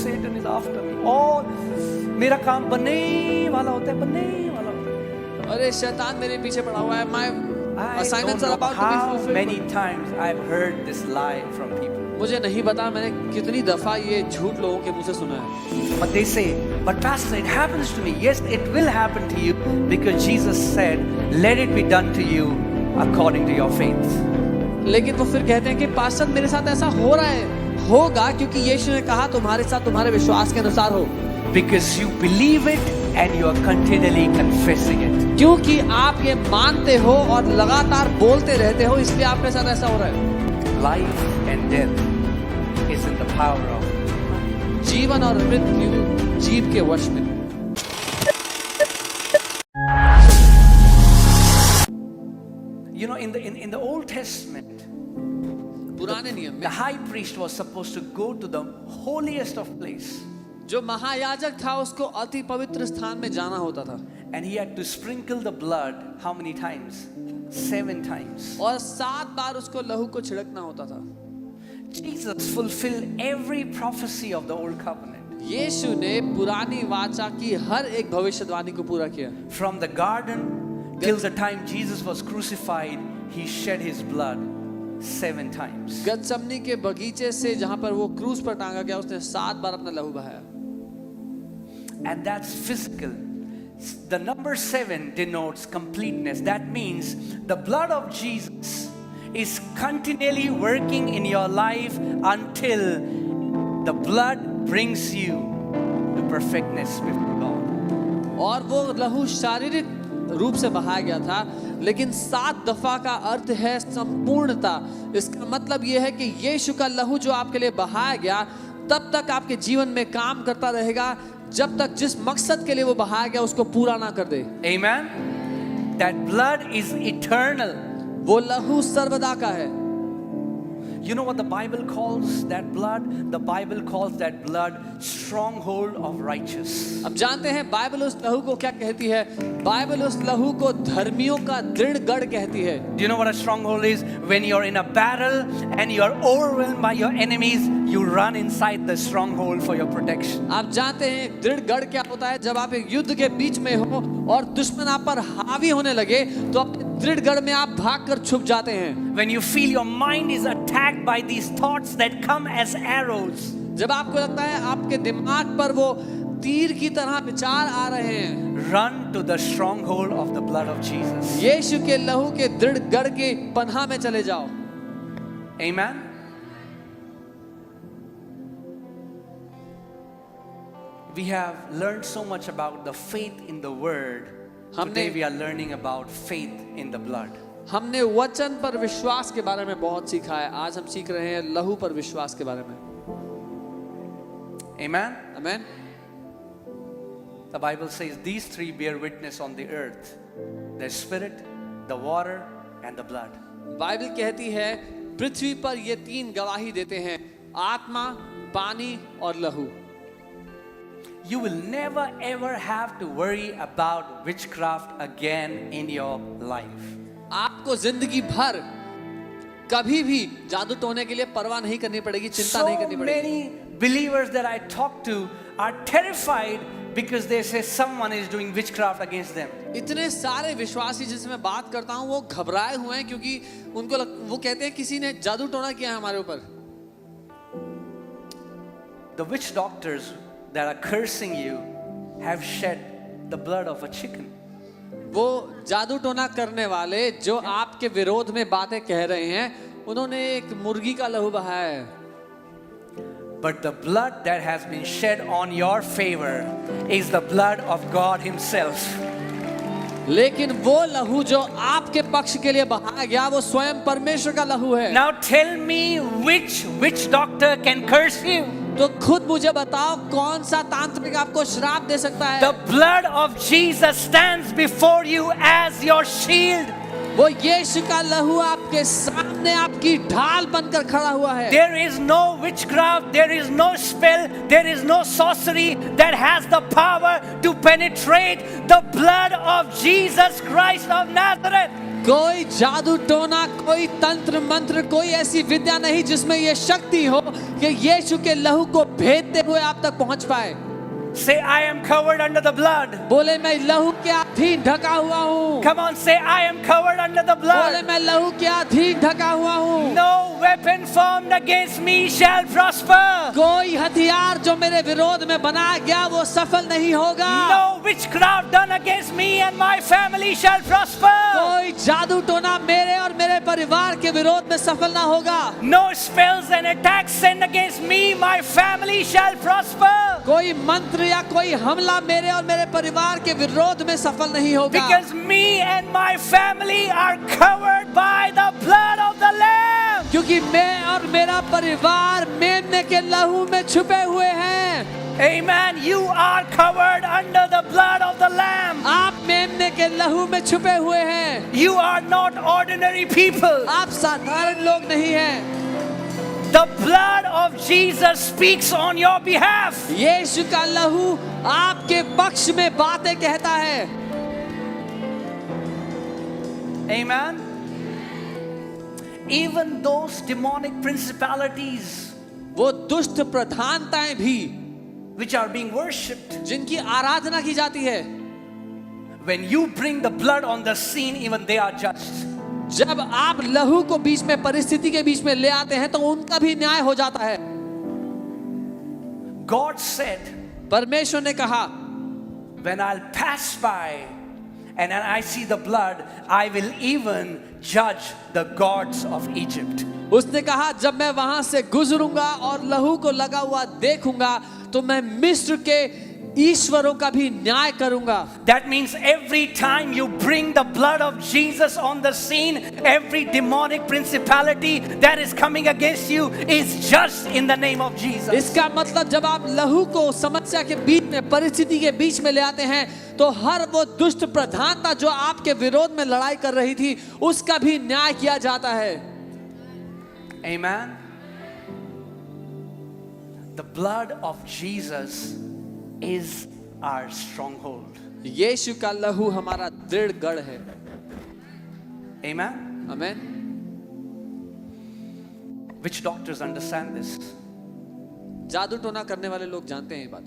Satan is after me. और मेरा काम बनने वाला होता है, बनने वाला होता है. अरे शैतान मेरे पीछे पड़ा हुआ है. My I assignments don't are know about to be how fulfilled. many times I've heard this lie from people. मुझे नहीं पता मैंने कितनी दफा ये झूठ लोगों के मुंह से सुना है. But they say, but pastor, it happens to me. Yes, it will happen to you because Jesus said, let it be done to you according to your faith. लेकिन वो फिर कहते हैं कि पास्टर मेरे साथ ऐसा हो रहा है, होगा क्योंकि यीशु ने कहा तुम्हारे साथ तुम्हारे विश्वास के अनुसार हो. Because you believe it and you are continually confessing it. क्योंकि आप ये मानते हो और लगातार बोलते रहते हो, इसलिए आपके साथ ऐसा हो रहा है. Life and death is in the power of. जीवन और मृत्यु जीव के वश में. You know, in the Old Testament, पुराने नियम the में high priest was supposed to go to the holiest of place, जो महायाजक था उसको अति पवित्र स्थान में जाना होता था. and he had to sprinkle the blood how many times? 7 times. और 7 बार उसको लहू को छिड़कना होता था. Jesus fulfilled every prophecy of the old covenant. यीशु ने पुरानी वाचा की हर एक भविष्यवाणी को पूरा किया. From the garden till the time Jesus was crucified, he shed his blood 7 times. गतसमनी के बगीचे से जहां पर वो क्रूस पर टांगा गया, उसने 7 बार अपना लहू बहाया. And that's physical. The number 7 denotes completeness. That means the blood of Jesus is continually working in your life until the blood brings you to perfectness with God. और वो लहू शारीरिक रूप से बहाया गया था, लेकिन 7 दफा का अर्थ है संपूर्णता. इसका मतलब यह है कि यीशु का लहू जो आपके लिए बहाया गया तब तक आपके जीवन में काम करता रहेगा जब तक जिस मकसद के लिए वो बहाया गया उसको पूरा ना कर दे. Amen. That blood is eternal. वो लहू सर्वदा का है. You know what the Bible calls that blood? The Bible calls that blood stronghold of righteous. अब जानते हैं बाइबल उस लहू को क्या कहती है? बाइबल उस लहू को धर्मियों का दृढ़ गढ़ कहती है. Do you know what a stronghold is? When you're in a battle and you're overwhelmed by your enemies, you run inside the stronghold for your protection. आप जानते हैं दृढ़ गढ़ क्या होता है? जब आप एक युद्ध के बीच में हो और दुश्मन आप पर हावी होने लगे तो अपने दृढ़ गढ़ में आप भागकर छुप जाते हैं. When you feel your mind is attacked by these thoughts that come as arrows, जब आपको लगता है आपके दिमाग पर वो तीर की तरह विचार आ रहे हैं, run to the stronghold of the blood of Jesus. यीशु के लहू के दृढ़ गढ़ के पनाह में चले जाओ. Amen. We have learned so much about the faith in the word. Today we are learning about faith in the blood. हमने वचन पर विश्वास के बारे में बहुत सीखा है. आज हम सीख रहे हैं लहू पर विश्वास के बारे में. Amen. आमीन. The Bible says these 3 bear witness on the earth: the spirit, the water, and the blood. Bible कहती है पृथ्वी पर ये 3 गवाही देते हैं, आत्मा, पानी और लहू. You will never ever have to worry about witchcraft again in your life. आपको जिंदगी भर कभी भी जादू टोने के लिए परवाह नहीं करनी पड़ेगी, चिंता नहीं करनी So पड़ेगी. many believers that I talk to are terrified because they say someone is doing witchcraft against them. इतने सारे विश्वासी जिनसे मैं बात करता हूँ वो घबराए हुए हैं क्योंकि वो कहते हैं किसी ने जादू टोना किया है हमारे ऊपर. The witch doctors that are cursing you have shed the blood of a chicken. वो जादू टोना करने वाले जो आपके विरोध में बातें कह रहे हैं, उन्होंने एक मुर्गी का लहू बहाया है. But the blood that has been shed on your favor is the blood of God Himself. लेकिन वो लहू जो आपके पक्ष के लिए बहाया गया वो स्वयं परमेश्वर का लहू है. Now tell me which witch doctor can curse you? तो खुद मुझे बताओ कौन सा तांत्रिक आपको श्राप दे सकता है? The blood of Jesus stands before you as your shield. वो यीशु का लहू आपके सामने आपकी ढाल बनकर खड़ा हुआ है. There is no witchcraft, there is no spell, there is no sorcery that has the power to penetrate the blood of Jesus Christ of Nazareth. कोई जादू टोना, कोई तंत्र मंत्र, कोई ऐसी विद्या नहीं जिसमें ये शक्ति हो कि यीशु के लहू को भेदते हुए आप तक पहुंच पाए। Say, I am covered under the blood. बोले मैं लहू के अधीन ढका हुआ हूँ। Come on, say, I am covered under the बोले blood. मैं लहू के अधीन ढका हुआ हूँ। No weapon formed against me shall prosper. कोई हथियार जो मेरे विरोध में बनाया गया वो सफल नहीं होगा। No witchcraft done against me and my family shall prosper. कोई जादू टोना मेरे और मेरे परिवार के विरोध में सफल ना होगा। No spells and attacks sent against me, my family shall prosper. कोई मंत्र या कोई हमला मेरे और मेरे परिवार के विरोध में सफल नहीं होगा। Because me and my family are covered by the blood of the Lamb. क्योंकि मैं और मेरा परिवार मेमने के लहू में छुपे हुए हैं। Amen. You are covered under the blood of the Lamb. आप मेमने के लहू में छुपे हुए हैं। You are not ordinary people. आप साधारण लोग नहीं हैं। The blood of Jesus speaks on your behalf. यीशु का लहू आपके पक्ष में बातें कहता है। Amen. Even those demonic principalities वो दुष्ट प्रधानताएं भी which are being worshipped, जिनकी आराधना की जाती है, when you bring the blood on the scene, even they are judged. जब आप लहू को बीच में, परिस्थिति के बीच में ले आते हैं तो उनका भी न्याय हो जाता है। God said, परमेश्वर ने कहा, when I'll pass by and I see the blood, I will even judge the gods of Egypt. उसने कहा जब मैं वहां से गुजरूंगा और लहू को लगा हुआ देखूंगा तो मैं मिस्र के ईश्वरों का भी न्याय करूंगा। That means every time you bring the blood of Jesus on the scene, every demonic principality that is coming against you is judged in the name of Jesus. इसका मतलब जब आप लहू को समस्या के बीच में, परिस्थिति के बीच में ले आते हैं तो हर वो दुष्ट प्रधानता जो आपके विरोध में लड़ाई कर रही थी उसका भी न्याय किया जाता है। Amen. The blood of Jesus is our stronghold. यीशु का लहू हमारा दृढ़ गढ़ है। Amen. आमीन। Which doctors understand this? जादू टोना करने वाले लोग जानते हैं ये बात।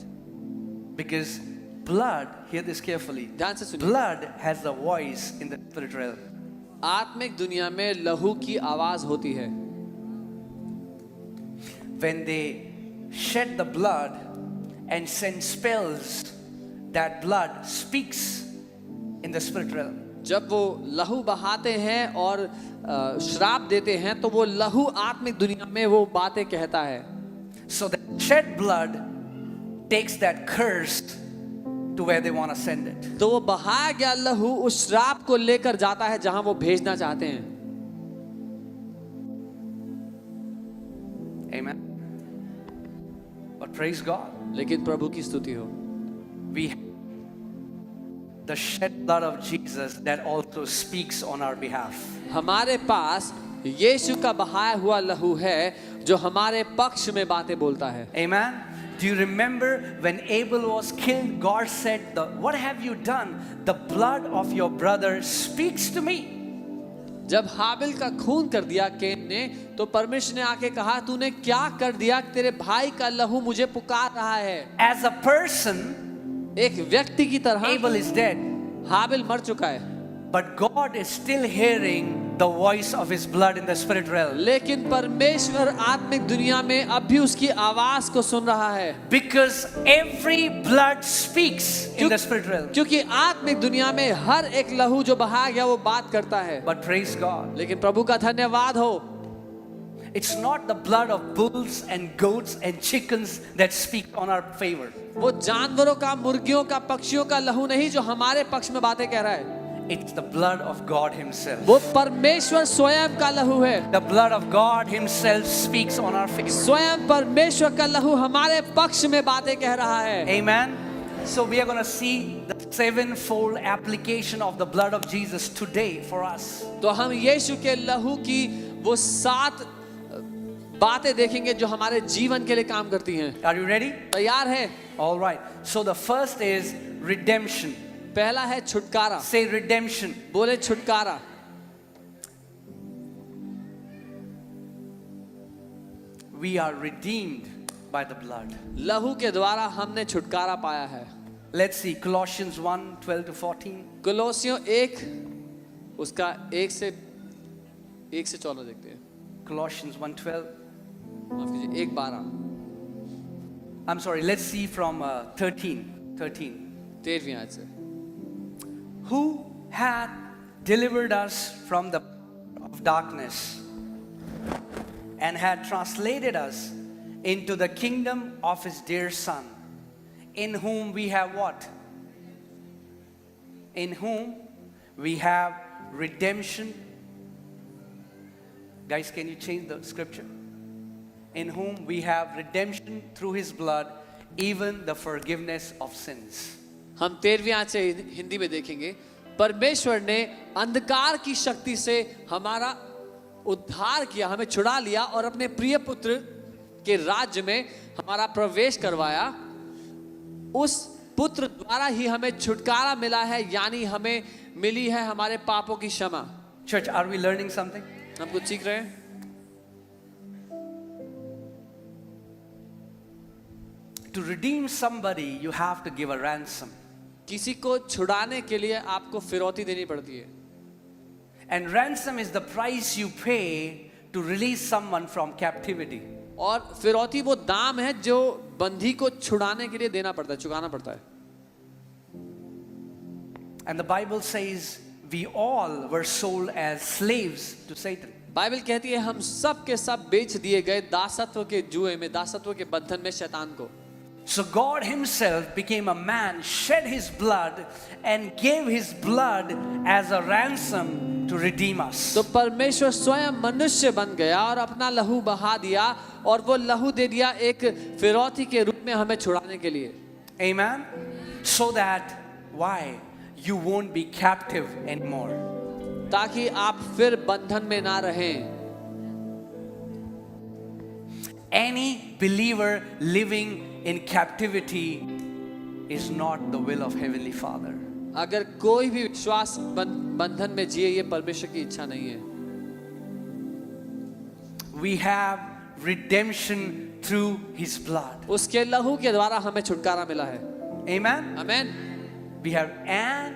Because blood, hear this carefully, ध्यान से सुनिए। blood has a voice in the spirit realm. आत्मिक दुनिया में लहू की आवाज होती है। When they shed the blood and send spells, that blood speaks in the spirit realm. जब वो लहू बहाते हैं और श्राप देते हैं तो वो लहू आत्मिक दुनिया में वो बातें कहता है। So the shed blood takes that curse to where they want to send it. तो वो बहाया गया लहू उस श्राप को लेकर जाता है जहां वो भेजना चाहते हैं। Amen. But praise God, लेकिन प्रभु की स्तुति हो, we have the shed blood of Jesus that also speaks on our behalf. हमारे पास यीशु का बहाया हुआ लहू है जो हमारे पक्ष में बातें बोलता है। Amen. Do you remember when Abel was killed, God said, "What have you done? The blood of your brother speaks to me." जब हाबिल का खून कर दिया केन ने तो परमेश्वर ने आके कहा तूने क्या कर दिया, तेरे भाई का लहू मुझे पुकार रहा है। As a person, एक व्यक्ति की तरह Abel is dead, हाबिल मर चुका है, but God is still hearing the voice of his blood in the spirit realm. लेकिन परमेश्वर आत्मिक दुनिया में अब भी उसकी आवाज को सुन रहा है। Because every blood speaks in the spirit realm. क्योंकि आत्मिक दुनिया में हर एक लहू जो बहाया गया वो बात करता है। But praise God, लेकिन प्रभु का धन्यवाद हो, it's not the blood of bulls and goats and chickens that speak on our favor. वो जानवरों का, मुर्गियों का, पक्षियों का लहू नहीं जो हमारे पक्ष में बातें कह रहा है। It's the blood of God himself. वो परमेश्वर स्वयं का लहू है। The blood of God himself speaks on our favor. स्वयं परमेश्वर का लहू हमारे पक्ष में बातें कह रहा है। Amen. So we are going to see the sevenfold application of the blood of Jesus today for us. तो हम यीशु के लहू की वो 7 बातें देखेंगे जो हमारे जीवन के लिए काम करती हैं। Are you ready? तैयार है? All right. So the first is redemption. पहला है छुटकारा। Say redemption. बोले छुटकारा। we are redeemed by the blood. लहू के द्वारा हमने छुटकारा पाया है। Let's see Colossians 1:12 to 14. कुलोसियों 1 उसका 1 से 14 देखते हैं। Colossians 1:12. माफ कीजिए 1:12 I'm sorry, let's see from 13. 13वीं आयत से। Who hath delivered us from the of darkness and had translated us into the kingdom of his dear Son, in whom we have what? In whom we have redemption. Guys, can you change the scripture? In whom we have redemption through his blood, even the forgiveness of sins. हम 13वीं आयत से हिंदी में देखेंगे। परमेश्वर ने अंधकार की शक्ति से हमारा उद्धार किया, हमें छुड़ा लिया और अपने प्रिय पुत्र के राज्य में हमारा प्रवेश करवाया। उस पुत्र द्वारा ही हमें छुटकारा मिला है, यानी हमें मिली है हमारे पापों की क्षमा। Church, are we learning something? हम कुछ सीख रहे हैं। To redeem somebody, you have to give a ransom. किसी को छुड़ाने के लिए आपको फिरौती देनी पड़ती है। And ransom is the price you pay to release someone from captivity. और फिरौती वो दाम है जो बंदी को छुड़ाने के लिए देना पड़ता है, चुकाना पड़ता है। And the Bible says we all were sold as slaves to Satan. Bible कहती है हम सब के सब बेच दिए गए दासत्व के जुए में, दासत्व के बंधन में शैतान को। So God himself became a man, shed his blood and gave his blood as a ransom to redeem us. तो परमेश्वर स्वयं मनुष्य बन गया और अपना लहू बहा दिया और वो लहू दे दिया एक फिरौती के रूप में हमें छुड़ाने के लिए। Amen. So that why you won't be captive anymore. ताकि आप फिर बंधन में ना रहें। Any believer living in captivity is not the will of Heavenly Father. अगर कोई भी विश्वास बंधन में जिए, ये परमेश्वर की इच्छा नहीं है। We have redemption through his blood. उसके लहू के द्वारा हमें छुटकारा मिला है। Amen. Amen. We have, and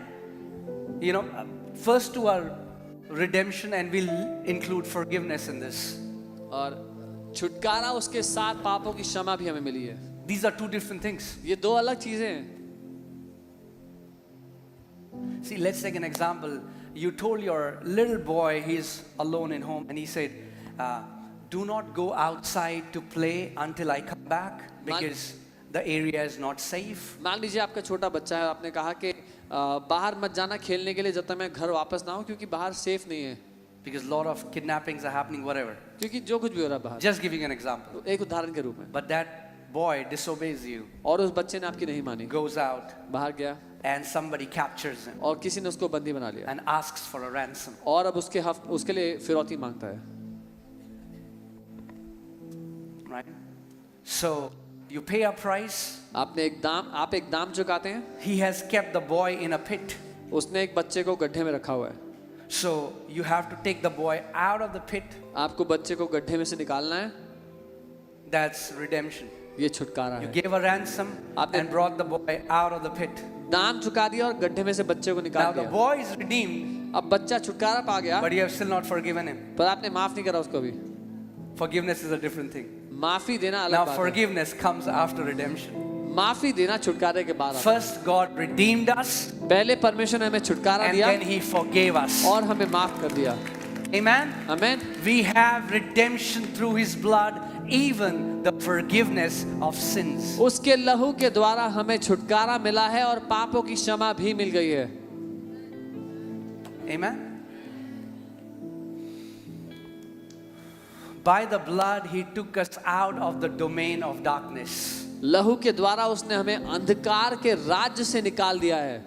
first to our redemption, and we'll include forgiveness in this. और छुटकारा उसके साथ पापों की क्षमा भी हमें मिली है। These are two different things. ये दो अलग चीजें हैं। See, let's take an example. You told your little boy, he's alone in home, and he said, do not go outside to play until I come back because the area is not safe. मान लीजिए आपका छोटा बच्चा है, आपने कहा कि बाहर मत जाना खेलने के लिए जब तक मैं घर वापस ना आऊं, क्योंकि बाहर सेफ नहीं है। Because a lot of kidnappings are happening, whatever. क्योंकि जो कुछ भी हो रहा है बाहर। Just giving an example. एक उदाहरण के रूप में। But that boy disobeys you, और उस बच्चे ने आपकी नहीं मानी, goes out, बाहर गया and somebody captures him और किसी ने उसको बंदी बना लिया and asks for a ransom. और अब उसके लिए फिरौती मांगता है। Right? So you pay a price. आप एक दाम चुकाते हैं। He has kept the boy in a pit. उसने एक बच्चे को गड्ढे में रखा हुआ है। So you have to take the boy out of the pit. आपको बच्चे को गड्ढे में से निकालना है। That's redemption. ये छुटकारा You है। gave a ransom and brought the boy out of the pit. दाम चुका दिया और गड्ढे में से बच्चे को Now निकाल the दिया। boy is redeemed, अब बच्चा छुटकारा पा गया, but you have still not forgiven him. पर आपने माफ नहीं करा उसको भी। Forgiveness is a different thing. माफी देना अलग Now बात है। forgiveness comes after redemption. माफी देना छुटकारे के बाद आता है। First God redeemed us, पहले परमेश्वर ने हमें छुटकारा and दिया then He forgave us. और हमें माफ कर दिया। Amen. Amen. We have redemption through His blood, even the forgiveness of sins. उसके लहू के द्वारा हमें छुटकारा मिला है और पापों की क्षमा भी मिल गई है। Amen. By the blood, He took us out of the domain of darkness. लहू के द्वारा उसने हमें अंधकार के राज्य से निकाल दिया है।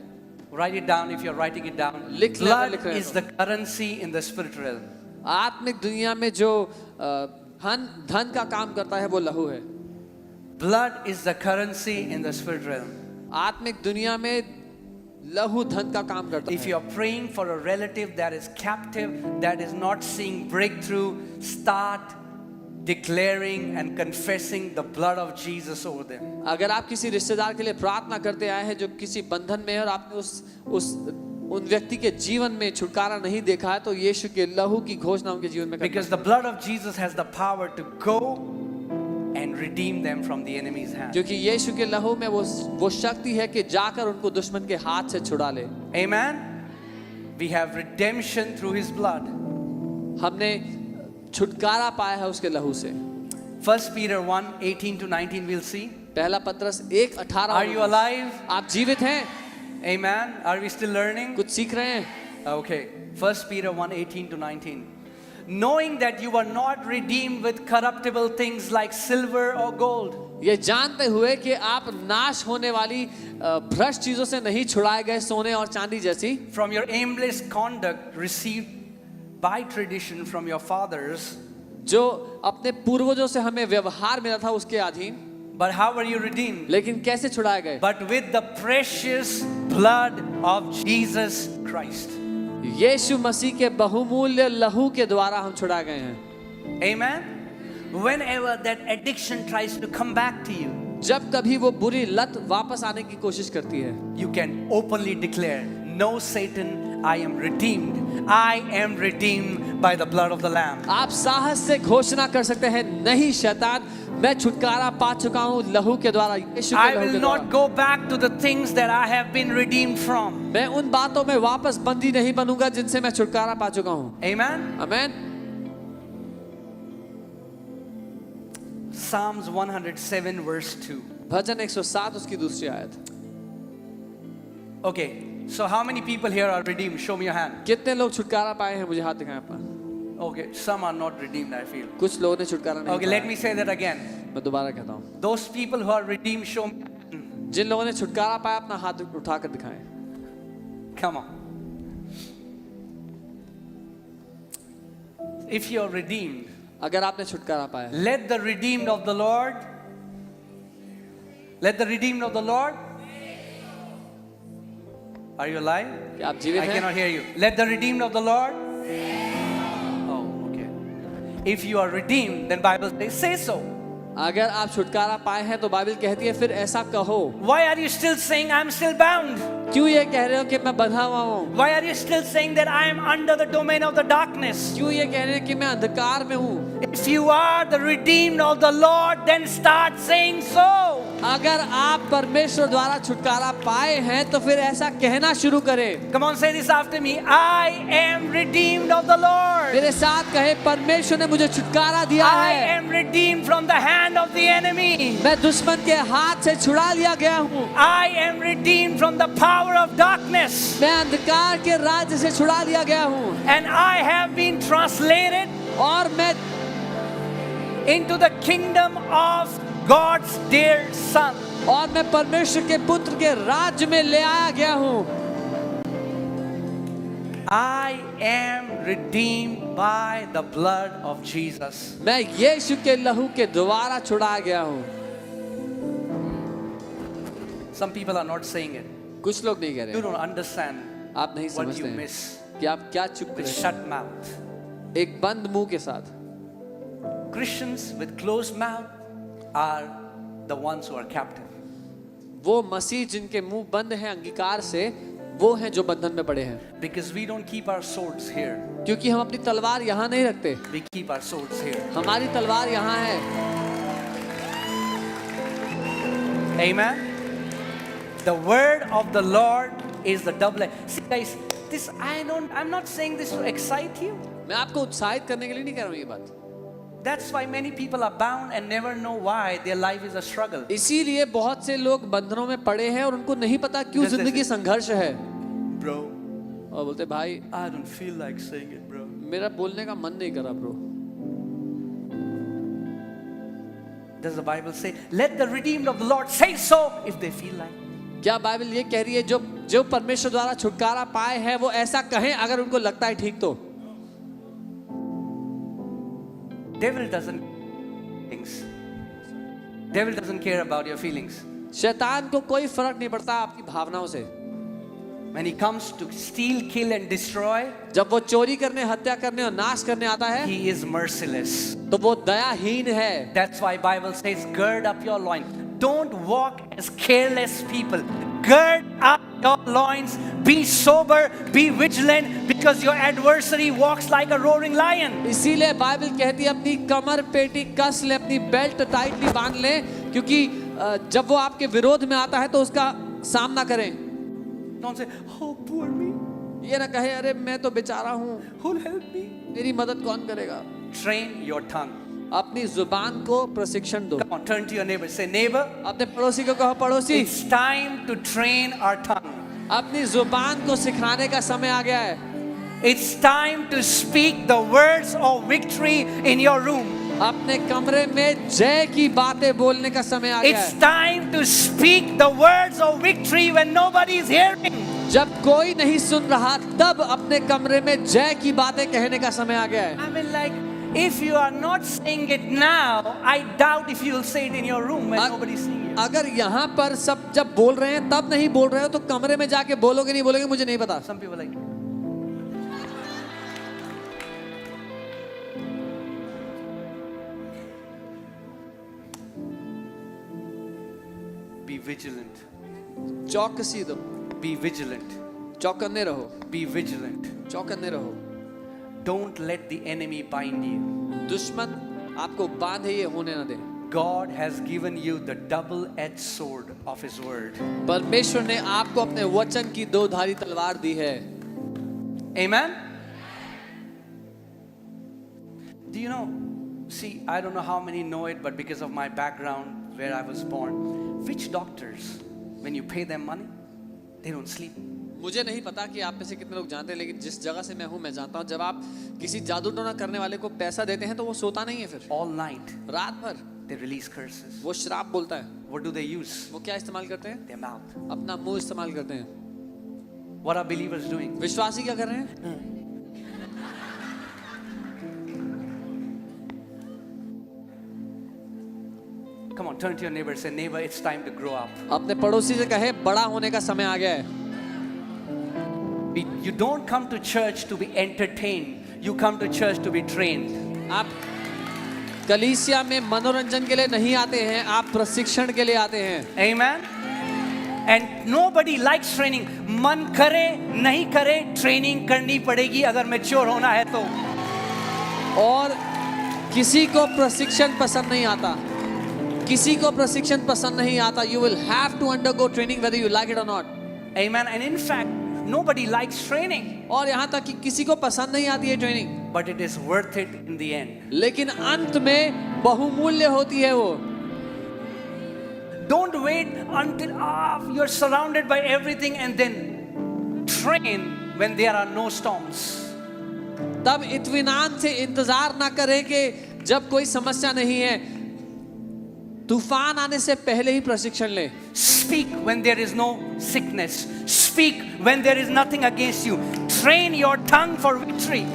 Write it down if you're writing it down. लिख ले, Blood लिख रहे हैं is the currency in the spirit realm. आत्मिक दुनिया में जो धन का काम करता है वो लहू है। Blood is the currency in the spirit realm. आत्मिक दुनिया में लहू धन का काम करता If है। you're praying for a relative that is captive, that is not seeing breakthrough, start declaring and confessing the blood of Jesus over them. अगर आप किसी रिश्तेदार के लिए प्रार्थना करते आए हैं जो किसी बंधन में है और आपने उन व्यक्ति के जीवन में छुटकारा नहीं देखा है, तो यीशु के लहू की घोषणा उनके जीवन में करना। Because the blood of Jesus has the power to go and redeem them from the enemy's hand. क्योंकि यीशु के लहू में वो शक्ति है कि जाकर उनको दुश्मन के हाथ से छुड़ा ले। Amen. We have redemption through his blood. हमने छुटकारा पाया है उसके लहू से। 1 Peter 1:18 to 19 we'll see. पहला पत्रस 1:18। Are you alive? आप जीवित हैं? Amen. Are we still learning? कुछ सीख रहे हैं? Okay. 1 Peter 1:18 to 19. Knowing that you were not redeemed with corruptible things like silver or gold. ये जानते हुए कि आप नाश होने वाली भ्रष्ट चीजों से नहीं छुड़ाए गए सोने और चांदी जैसी, From your aimless conduct received by tradition from your fathers. जो अपने पूर्वजों से हमें व्यवहार मिला था उसके अधीन। But how were you redeemed? लेकिन कैसे छुड़ाए गए? But with the precious blood of Jesus Christ. यीशु मसीह के बहुमूल्य लहू के द्वारा हम छुड़ा गए हैं। Amen. Whenever that addiction tries to come back to you, जब कभी वो बुरी लत वापस आने की कोशिश करती है, you can openly declare, "No, Satan, I am redeemed. I am redeemed by the blood of the Lamb." आप साहस से घोषणा कर सकते हैं, नहीं शैतान, मैं छुटकारा पा चुका हूँ लहू के द्वारा, यीशु के I लहू will के not द्वारा। go back to the things that I have been redeemed from. मैं उन बातों में वापस बंदी नहीं बनूंगा जिनसे मैं छुटकारा पा चुका हूँ। Amen. आमीन। Psalms 107 verse 2. भजन 107 उसकी दूसरी आयत। Okay, so how many people here are redeemed? Show me your hand. कितने लोग छुटकारा पाए हैं? मुझे हाथ दिखाएं अपना। Okay, some are not redeemed, I feel. कुछ लोगों ने छुटकारा नहीं Okay, पाया। let me say that again. मैं दोबारा कहता हूँ, Those people who are redeemed, show me. जिन लोगों ने छुटकारा पाया अपना हाथ उठाकर दिखाएं। Come on. If you are redeemed, अगर आपने छुटकारा पाया है, let the redeemed of the Lord, let the redeemed of the Lord. Are you alive? क्या आप जीवित I हैं? cannot hear you. Let the redeemed of the Lord. Oh, okay. If you are redeemed, then Bible says, say so. अगर आप छुटकारा पाए हैं तो बाइबल कहती है फिर ऐसा कहो। Why are you still saying I'm still bound? क्यों ये कह रहे हो कि मैं बंधा हुआ हूँ? Why are you still saying that I am under the domain of the darkness? क्यों ये कह रहे हैं कि मैं अंधकार में हूँ? If you are the redeemed of the Lord, then start saying so. अगर आप परमेश्वर द्वारा छुटकारा पाए हैं तो फिर ऐसा कहना शुरू करें। Come on, say this after me. I am redeemed of the Lord. मेरे साथ कहे, परमेश्वर ने मुझे छुटकारा दिया I है। am redeemed from the hand of the enemy. मैं दुश्मन के हाथ से छुड़ा लिया गया हूँ। I am redeemed from the power of darkness. मैं अंधकार के राज्य से छुड़ा लिया गया हूँ And I have been translated और मैं into the kingdom of God's dear Son. और मैं परमेश्वर के पुत्र के राज्य में ले आया गया हूँ। I am redeemed by the blood of Jesus. मैं यीशु के लहू के द्वारा छुड़ा गया हूँ। Some people are not saying it. कुछ लोग नहीं कह You रहे, don't understand आप नहीं what समझते you हैं miss कि आप क्या चुप with रहे shut mouth. हैं। एक बंद मुंह के साथ Christians with closed mouth are the ones who are captive. वो मसीह जिनके मुंह बंद हैं अंगीकार से, वो हैं जो बंधन में पड़े हैं। Because we don't keep our swords here. क्योंकि हम अपनी तलवार यहाँ नहीं रखते, We keep our swords here. हमारी तलवार यहाँ है। Amen. The word of the Lord is the double. See guys, this I'm not saying this to excite you. मैं आपको उत्साहित करने के लिए नहीं कह रहा हूँ ये बात। That's why many people are bound and never know why their life is a struggle. इसीलिए बहुत से लोग बंधनों में पड़े हैं और उनको नहीं पता क्यों जैसे- जिंदगी संघर्ष है। Bro, और बोलते भाई I don't feel like saying it, bro. मेरा बोलने का मन नहीं करा bro. Does the Bible say, let the redeemed of the Lord say so if they feel like? क्या बाइबल ये कह रही है जो परमेश्वर द्वारा छुटकारा पाए हैं वो ऐसा कहें अगर उनको लगता है ठीक तो? Devil doesn't things. Devil doesn't care about your feelings. शैतान को कोई फर्क नहीं पड़ता आपकी भावनाओं से। when he comes to steal, kill and destroy, जब वो चोरी करने, हत्या करने और नाश करने आता है, he is merciless. तो वो दयाहीन है। That's why Bible says, gird up your loins. Don't walk as careless people. Gird up your loins. Be sober, be vigilant, because your adversary walks like a roaring lion. इसीलिए Bible कहती है अपनी कमर पेटी कस ले, अपनी बेल्ट टाइटली बांध ले, क्योंकि जब वो आपके विरोध में आता है तो उसका सामना करें। Don't say, oh poor me, ये ना कहे अरे मैं तो बेचारा हूँ, who'll help me? मेरी मदद कौन करेगा। Train your tongue. अपनी जुबान को प्रशिक्षण दो। Come on, turn to your neighbor. Say, neighbor, अपने पड़ोसी को कहो, पड़ोसी it's time to train our tongue. अपनी जुबान को सिखाने का समय आ गया है। It's time to speak the words of victory in your room. अपने कमरे में जय की बातें बोलने का समय आ गया It's है। time to speak the words of victory when nobody is hearing. जब कोई नहीं सुन रहा तब अपने कमरे में जय की बातें कहने का समय आ गया है। I mean, like, if you are not saying it now, I doubt if you will say it in your room when nobody is seeing you. अगर यहाँ पर सब जब बोल रहे हैं तब नहीं बोल रहे हो तो कमरे में जाके बोलोगे नहीं बोलोगे मुझे नहीं पता। Some people are like, be vigilant. चौकसी दो, Be vigilant. चौकन्ने रहो, Be vigilant. चौकन्ने रहो। Don't let the enemy bind you. दुश्मन आपको बांधे ये होने ना दे। God has given you the double-edged sword of His word. परमेश्वर ने आपको अपने वचन की दो धारी तलवार दी है। Amen? Do you know, see, I don't know how many know it, but because of my background, where I was born, which doctors, when you pay them money, they don't sleep. मुझे नहीं पता कि आप में से कितने लोग जानते हैं, लेकिन जिस जगह से मैं हूँ मैं जानता हूँ, जब आप किसी जादू टोना करने वाले को पैसा देते हैं तो वो सोता नहीं है, फिर All night, रात भर they release curses. वो श्राप बोलता है। What do they use? वो क्या इस्तेमाल करते हैं? Their mouth. अपना मुंह इस्तेमाल करते हैं। What are believers doing? विश्वासी क्या कर रहे हैं? Come on, turn to your neighbor. Say, neighbor, it's time to grow up. अपने पड़ोसी से कहे बड़ा होने का समय आ गया है। You don't come to church to be entertained. You come to church to be trained. आप कलीसिया में मनोरंजन के लिए नहीं आते हैं, आप प्रशिक्षण के लिए आते हैं। Amen? And nobody likes training. मन करे नहीं करे ट्रेनिंग करनी पड़ेगी अगर मैच्योर होना है तो। और किसी को प्रशिक्षण पसंद नहीं आता, किसी को प्रशिक्षण पसंद नहीं आता। You will have to undergo training whether you like it or not. Amen. And in fact, nobody likes training. और यहाँ तक कि किसी को पसंद नहीं आती है training, But it is worth it in the end. लेकिन अंत में बहुमूल्य होती है वो। Don't wait until you're surrounded by everything and then train when there are no storms. तब इत्मीनान से इंतजार ना करें कि जब कोई समस्या नहीं है, तूफान आने से पहले ही प्रशिक्षण ले। Speak when there is no sickness. Speak when there is nothing against you. Train your tongue for victory.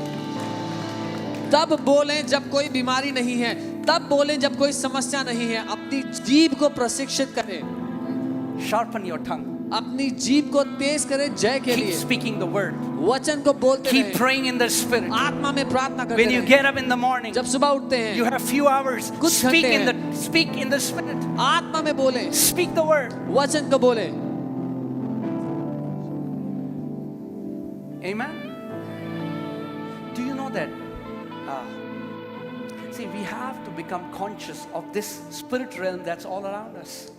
तब बोलें जब कोई बीमारी नहीं है, तब बोलें जब कोई समस्या नहीं है। अपनी जीभ को प्रशिक्षित करें, Sharpen your tongue. अपनी जीभ को तेज करें जय के Keep लिए। speaking the word. वचन को बोलते Keep रहें, praying in the spirit. आत्मा में प्रार्थना करते When you रहें। get up in the morning, जब सुबह उठते you हैं have few hours. कुछ Speak घंटे speak in the spirit. आत्मा में बोलें, Speak the word. वचन को बोलें। Amen. Do you know that? See, we have to become conscious of this spirit realm that's all around us.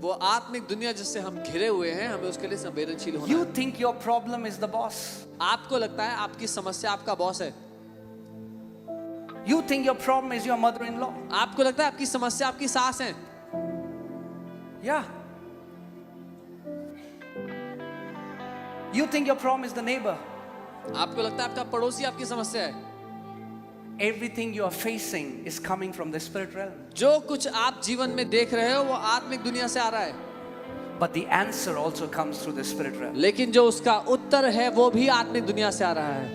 वो आत्मिक दुनिया जिससे हम घिरे हुए हैं, हमें उसके लिए संवेदनशील होना You है। think your problem is the boss. आपको लगता है आपकी समस्या आपका बॉस है, You think your problem is your mother-in-law. आपको लगता है आपकी समस्या आपकी सास है। Yeah. You think your problem is the neighbor. आपको लगता है आपका पड़ोसी आपकी समस्या है। Everything you are facing is coming from the spirit realm. जो कुछ आप जीवन में देख रहे हो वो आत्मिक दुनिया से आ रहा है, But the answer also comes through the spirit realm. लेकिन जो उसका उत्तर है वो भी आत्मिक दुनिया से आ रहा है।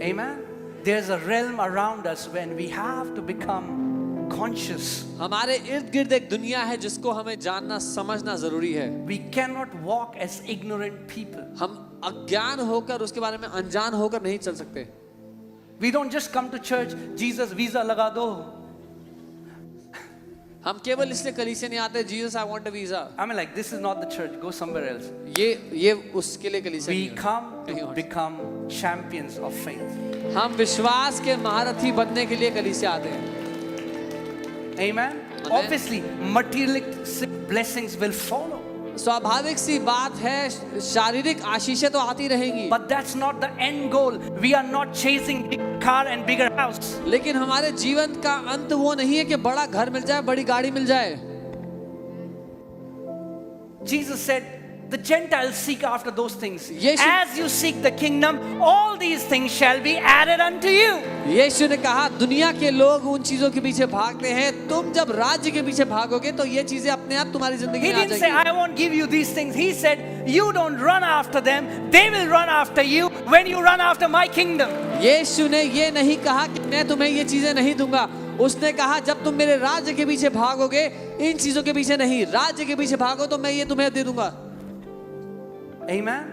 Amen. There's a realm around us when we have to become conscious. हमारे इर्द गिर्द एक दुनिया है जिसको हमें जानना समझना जरूरी है. We cannot walk as ignorant people. हम अज्ञान होकर उसके बारे में अनजान होकर नहीं चल सकते. We don't just come to church, Jesus visa लगा दो. हम केवल इसलिए कलीसिया नहीं आते, Jesus I want a visa. I mean, like, this is not the church, go somewhere else. ये उसके लिए कलीसिया We नहीं है. come कहीं to और. become champions of faith. हम विश्वास के महारथी बनने के लिए कलीसिया आते हैं. Amen? Obviously, materialistic blessings will follow. स्वाभाविक सी बात है, शारीरिक आशीषें तो आती रहेंगी. But that's not the end goal. We are not chasing big car and bigger house. लेकिन हमारे जीवन का अंत वो नहीं है कि बड़ा घर मिल जाए, बड़ी गाड़ी मिल जाए. Jesus said, the Gentiles seek after those things. Yeshu- As you seek the kingdom, all these things shall be added unto you. यीशु ने कहा, दुनिया के लोग उन चीजों के पीछे भागते हैं, तुम जब राज्य के पीछे भागोगे तो ये चीजें अपने आप तुम्हारी जिंदगी He में आ didn't say, जाएगी. I won't give you these things. He said, you don't run after them. They will run after you when you run after my kingdom. यीशु ने ये नहीं कहा कि मैं तुम्हें ये चीजें नहीं दूंगा. उसने कहा, जब तुम मेरे राज्य के पीछे भागोगे, इन चीजों के पीछे नहीं, राज्य के पीछे भागो तो मैं ये तुम्हें दे दूंगा. Amen?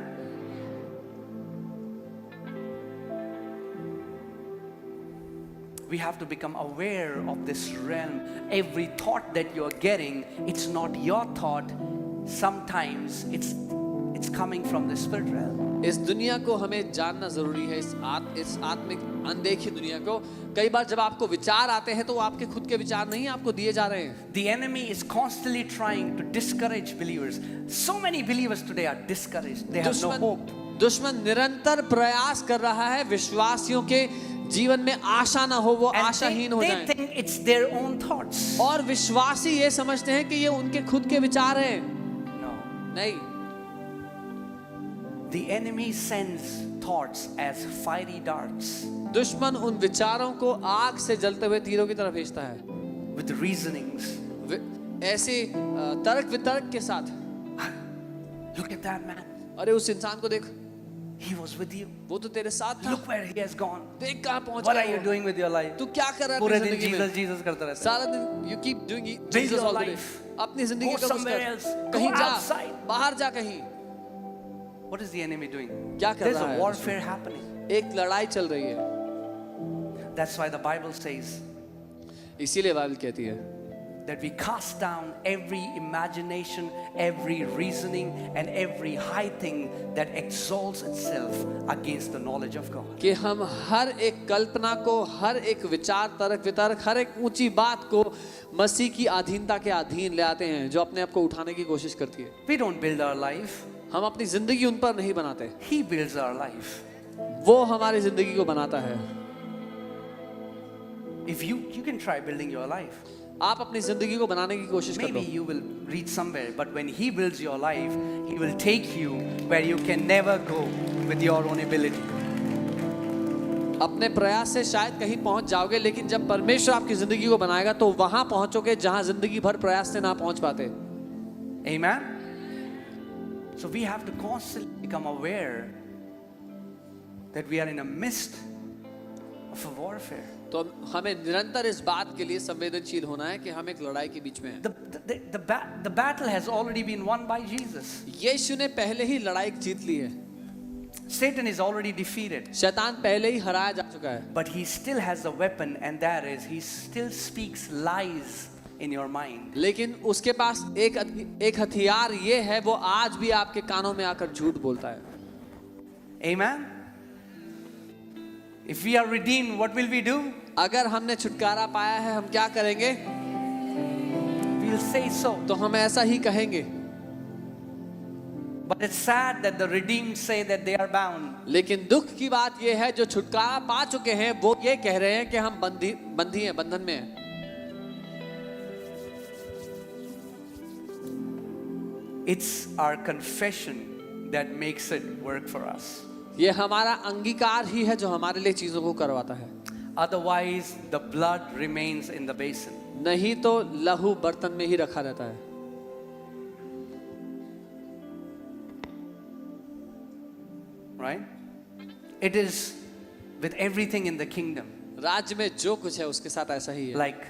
We have to become aware of this realm. Every thought that you're getting, it's not your thought. Sometimes it's coming from the spirit realm. इस दुनिया को हमें जानना जरूरी है. इस आत्मिक अनदेखी दुनिया को. कई बार जब आपको विचार आते हैं तो वो आपके खुद के विचार नहीं, आपको दिए जा रहे हैं. The enemy is constantly trying to discourage believers. So many believers today are discouraged. They have no hope. दुश्मन निरंतर प्रयास कर रहा है विश्वासियों के जीवन में आशा ना हो, वो And आशाहीन हो they जाएं. think it's their own thoughts. और विश्वासी ये समझते हैं कि ये उनके खुद के विचार हैं. No. नहीं. The enemy sends thoughts as fiery darts दुश्मन उन विचारों को आग से जलते हुए तीरों की तरफ भेजता है. with reasonings. ऐसे तर्क वितर्क के साथ. Look at that man. अरे उस इंसान को देख, He was with you. वो तो तेरे साथ था. Look where he has gone. देख कहाँ पहुंच What are गया you वो. doing with your life? तू क्या कर रहा है पूरे अपनी दिन जिंदगी Jesus में. Jesus करता रहता है. सारा दिन you keep doing Build Jesus your all the day. life. अपनी जिंदगी Go का कुछ somewhere कर. else. Go कहीं जा, outside. बाहर जा कहीं. What is the enemy doing? क्या कर There's रहा a है warfare happening. एक लड़ाई चल रही है. That's why the Bible says इसीलिए बाइबल कहती है that we cast down every imagination, every reasoning, and every high thing that exalts itself against the knowledge of God. कि हम हर एक कल्पना को, हर एक विचार, तर्क वितर्क, हर एक ऊंची बात को मसीह की अधीनता के अधीन ले आते हैं, जो अपने आप को उठाने की कोशिश करती है. We don't build our life. हम अपनी जिंदगी उन पर नहीं बनाते, He builds our life. वो हमारी जिंदगी को बनाता है. If you can try building your life. आप अपनी जिंदगी को बनाने की कोशिश कर Maybe low. you will reach somewhere, but when He builds your life, He will take you where you can never go with your own ability. अपने प्रयास से शायद कहीं पहुंच जाओगे, लेकिन जब परमेश्वर आपकी जिंदगी को बनाएगा तो वहां पहुंचोगे जहां जिंदगी भर प्रयास से ना पहुंच पाते. Amen? So we have to constantly become aware that we are in the midst of a warfare. तो हमें निरंतर इस बात के लिए संवेदनशील होना है कि हम एक लड़ाई के बीच में हैं. The battle has already been won by Jesus. यीशु ने पहले ही लड़ाई जीत ली है. Satan is already defeated. शैतान पहले ही हराया जा चुका है. But he still has a weapon, and that is he still speaks lies in your mind. लेकिन उसके पास एक हथियार ये है, वो आज भी आपके कानों में आकर झूठ बोलता है. Amen? If we are redeemed, what will we do? अगर हमने छुटकारा पाया है, हम क्या करेंगे? We will say so. तो हम ऐसा ही कहेंगे. But it's sad that the redeemed say that they are bound. लेकिन दुख की बात यह है, जो छुटकारा पा चुके हैं वो ये कह रहे हैं कि हम बंदी हैं, बंधन में हैं. It's our confession that makes it work for us. ये हमारा अंगीकार ही है जो हमारे लिए चीजों को करवाता है. Otherwise, the blood remains in the basin. नहीं तो लहू बर्तन में ही रखा रहता है. Right? It is with everything in the kingdom. राज्य में जो कुछ है उसके साथ ऐसा ही है. Like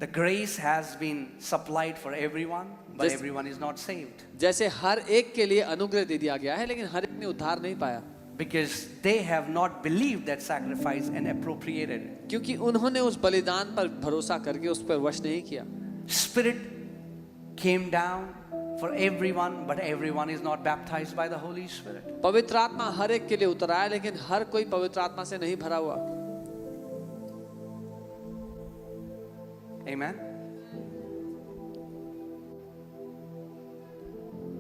The grace has been supplied for everyone, but Just- everyone is not saved जैसे हर एक के लिए अनुग्रह दे दिया गया है, लेकिन हर एक ने उद्धार नहीं पाया, because they have not believed that sacrifice and appropriated it. क्योंकि उन्होंने उस बलिदान पर भरोसा करके उस पर वश नहीं किया। Spirit came down for everyone, but everyone is not baptized by the Holy Spirit. पवित्र आत्मा हर एक के लिए उतर आया, लेकिन हर कोई पवित्र आत्मा से नहीं भरा हुआ। Amen.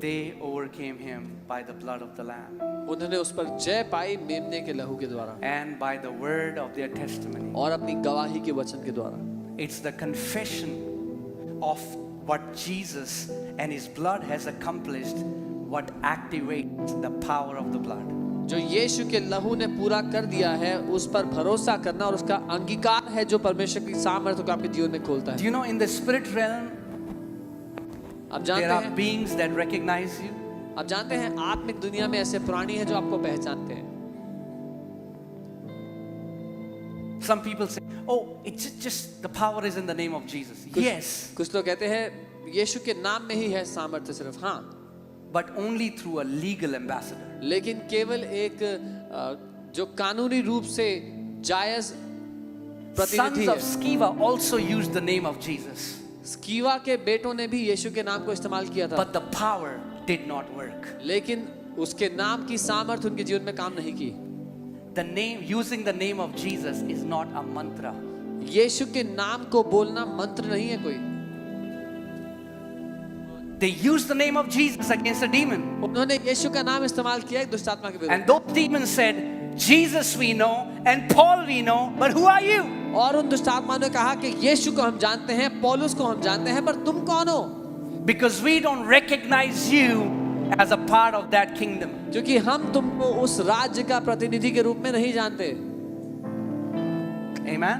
They overcame him by the blood of the Lamb उन्होंने उस पर जय पाई मेमने के लहू के द्वारा and by the word of their testimony. और अपनी गवाही के वचन के द्वारा। It's the confession of what Jesus and his blood has accomplished, what activates the power of the blood. जो यीशु के लहू ने पूरा कर दिया है, उस पर भरोसा करना और उसका अंगीकार है जो परमेश्वर की सामर्थ्य को आपके जीवन में खोलता Do है। you know in the spirit realm आप there जानते are हैं, beings that recognize you? आप जानते हैं आत्मिक दुनिया में ऐसे प्राणी हैं जो आपको पहचानते हैं। Some people say, "Oh, it's just the power is in the name of Jesus." Yes, कुछ लोग कहते हैं यीशु के नाम में ही है सामर्थ्य सिर्फ, हाँ, but only through a legal ambassador. लेकिन केवल एक जो कानूनी रूप से जायज प्रतिनिधि Sons of है। Sceva also used the name of Jesus, स्कीवा के बेटों ने भी यीशु के नाम को इस्तेमाल किया था, but the power did not work. लेकिन उसके नाम की सामर्थ्य उनके जीवन में काम नहीं की। The name, using the name of Jesus is not a mantra. यीशु के नाम को बोलना मंत्र नहीं है कोई। They used the name of Jesus against a demon, उन्होंने यीशु का नाम इस्तेमाल किया एक दुष्ट आत्मा के विरुद्ध, and those demons said, "Jesus we know and Paul we know, but who are you?" और उन दुष्ट आत्माओं ने कहा कि यीशु को हम जानते हैं, पौलुस को हम जानते हैं, पर तुम कौन हो? Because we don't recognize you as a part of that kingdom. क्योंकि हम तुमको उस राज्य का प्रतिनिधि के रूप में नहीं जानते। Amen.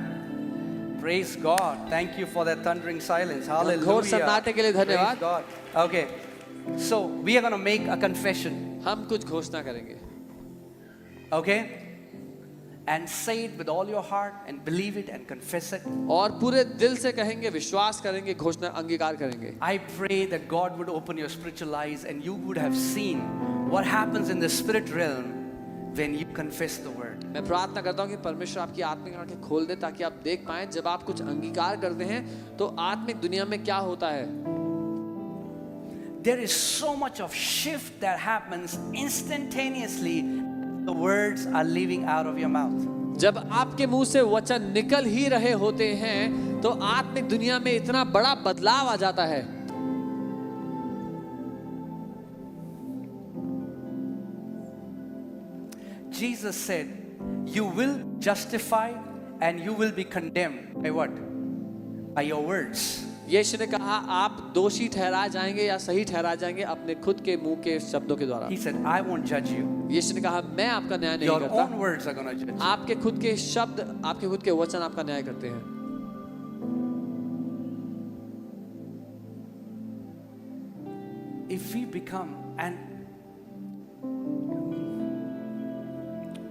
Praise God. Thank you for that thundering silence. घोर Hallelujah. सन्नाटे के लिए धन्यवाद। Praise God. Okay. So we are going to make a confession. हम कुछ घोषणा करेंगे, Okay? And say it with all your heart and believe it and confess it. और पूरे दिल से कहेंगे, विश्वास करेंगे, घोषणा अंगीकार करेंगे। I pray that God would open your spiritual eyes and you would have seen what happens in the spirit realm when you confess the word. मैं प्रार्थना करता हूँ कि परमेश्वर आपकी आत्मिक आंखें खोल दे, ताकि आप देख पाएं जब आप कुछ अंगीकार करते हैं तो आत्मिक दुनिया में क्या होता है। There is so much of shift that happens instantaneously. The words are leaving out of your mouth. जब आपके मुंह से वचन निकल ही रहे होते हैं तो आत्मिक दुनिया में इतना बड़ा बदलाव आ जाता है। Jesus said, "You will justify and you will be condemned by what? By your words." यीशु ने कहा आप दोषी ठहराए जाएंगे या सही ठहराए जाएंगे अपने खुद के मुंह के शब्दों के द्वारा। He said, "I won't judge you. यीशु ने कहा मैं आपका न्याय नहीं Your करता, own words are going to judge you." आपके खुद के शब्द, आपके खुद के वचन आपका न्याय करते हैं। If we become and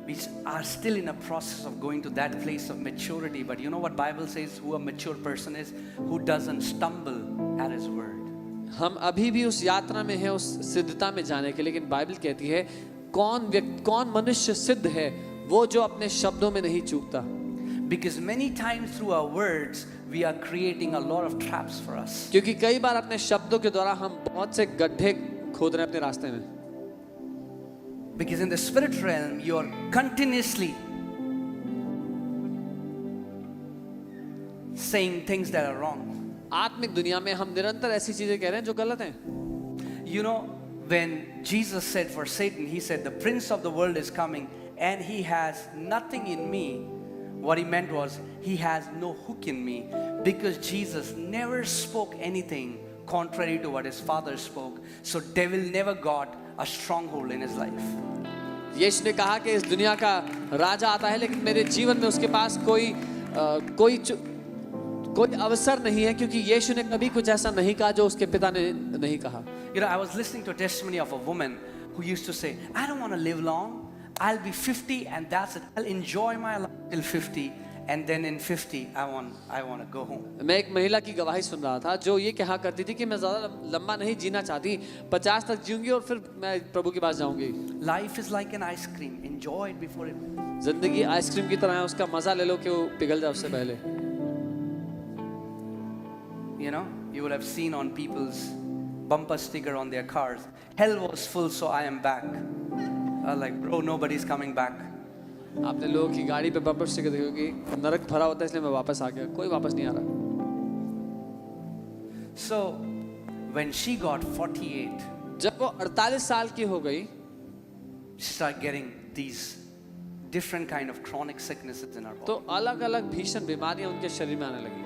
we are still in a process of going to that place of maturity, but you know what Bible says who a mature person is? Who doesn't stumble at his word. हम अभी भी उस यात्रा में हैं, उस सिद्धता में जाने के, लेकिन बाइबल कहती है कौन मनुष्य सिद्ध है, वो जो अपने शब्दों में नहीं चूकता। Because many times through our words we are creating a lot of traps for us. क्योंकि कई बार अपने शब्दों के द्वारा हम बहुत से गड्ढे खोद रहे हैं अपने रास्ते में। Because in the spirit realm you are continuously saying things that are wrong. आत्मिक दुनिया में हम निरंतर ऐसी चीजें कह रहे हैं जो गलत हैं। You know, when Jesus said for Satan, he said, "The prince of the world is coming and he has nothing in me." What he meant was, he has no hook in me, because Jesus never spoke anything contrary to what his father spoke. So devil never got a stronghold in his life. यीशु ने कहा कि इस दुनिया का राजा आता है, लेकिन मेरे जीवन में उसके पास कोई अवसर नहीं है, क्योंकि यीशु ने कभी कुछ ऐसा नहीं कहा जो उसके पिता ने नहीं कहा। You know, I was listening to a testimony of a woman who used to say, "I don't want to live long. I'll be 50 and that's it. I'll enjoy my life till 50 and then in 50 I want to go home. मैं एक महिला की गवाही सुन रहा था जो ये कहा करती थी कि मैं ज़्यादा लंबा नहीं जीना चाहती, 50 तक जीऊंगी और फिर मैं प्रभु के पास जाऊंगी। Life is like an ice cream. Enjoy it before it. जिंदगी आइसक्रीम की तरह है, उसका मजा ले लो कि वो पिघल जाए उससे पहले। You know, you would have seen on people's bumper sticker on their cars, hell was full so I am back. Like, bro, nobody's coming back. आपने लोगों की गाड़ी पे बम्पर स्टिकर देखी होगी, नरक भरा होता है इसलिए मैं वापस आ गया, कोई वापस नहीं आ रहा। So when she got 48, जब वो 48 साल की हो गई, she started getting these different kind of chronic sicknesses in her body. तो अलग अलग भीषण बीमारियां उनके शरीर में आने लगी।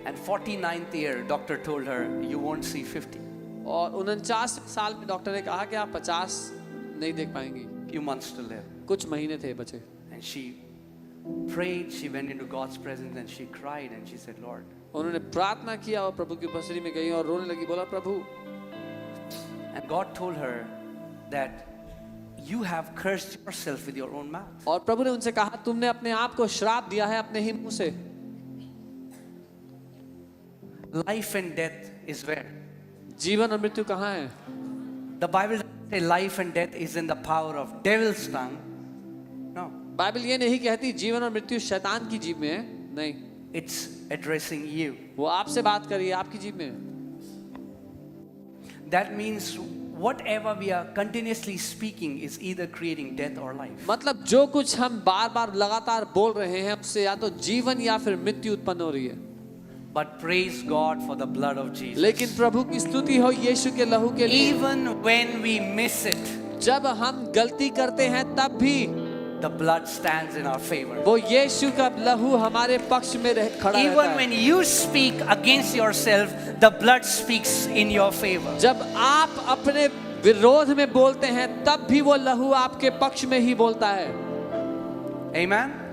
And 49th year, doctor told her, you won't see 50. और 49 साल में डॉक्टर ने कहा कि आप 50 नहीं देख पाएंगी। Few months to live. कुछ महीने थे बचे। And she prayed, she went into God's presence and she cried and she said, Lord. उन्होंने प्रार्थना किया और प्रभु की उपस्थिति में गई और रोने लगी, बोला प्रभु। And God told her that you have cursed yourself with your own mouth. और प्रभु ने उनसे कहा तुमने अपने आप को श्राप दिया है अपने ही मुंह से। Life and death is where? जीवन और मृत्यु कहाँ है? The Bible doesn't say life and death is in the power of devil's tongue. No. Bible ये नहीं कहती जीवन और मृत्यु शैतान की जीभ में है, नहीं। It's addressing you. वो आपसे बात कर रही है, आपकी जीभ में। That means whatever we are continuously speaking is either creating death or life. मतलब जो कुछ हम बार बार लगातार बोल रहे हैं उससे या तो जीवन या फिर मृत्यु उत्पन्न हो रही है। But praise God for the blood of Jesus. लेकिन प्रभु की स्तुति हो यीशु के लहू के लिए। Even when we miss it, जब हम गलती करते हैं तब भी the blood stands in our favor. वो यीशु का लहू हमारे पक्ष में खड़ा रहता Even है। when you speak against yourself, the blood speaks in your favor. जब आप अपने विरोध में बोलते हैं तब भी वो लहू आपके पक्ष में ही बोलता है। Amen.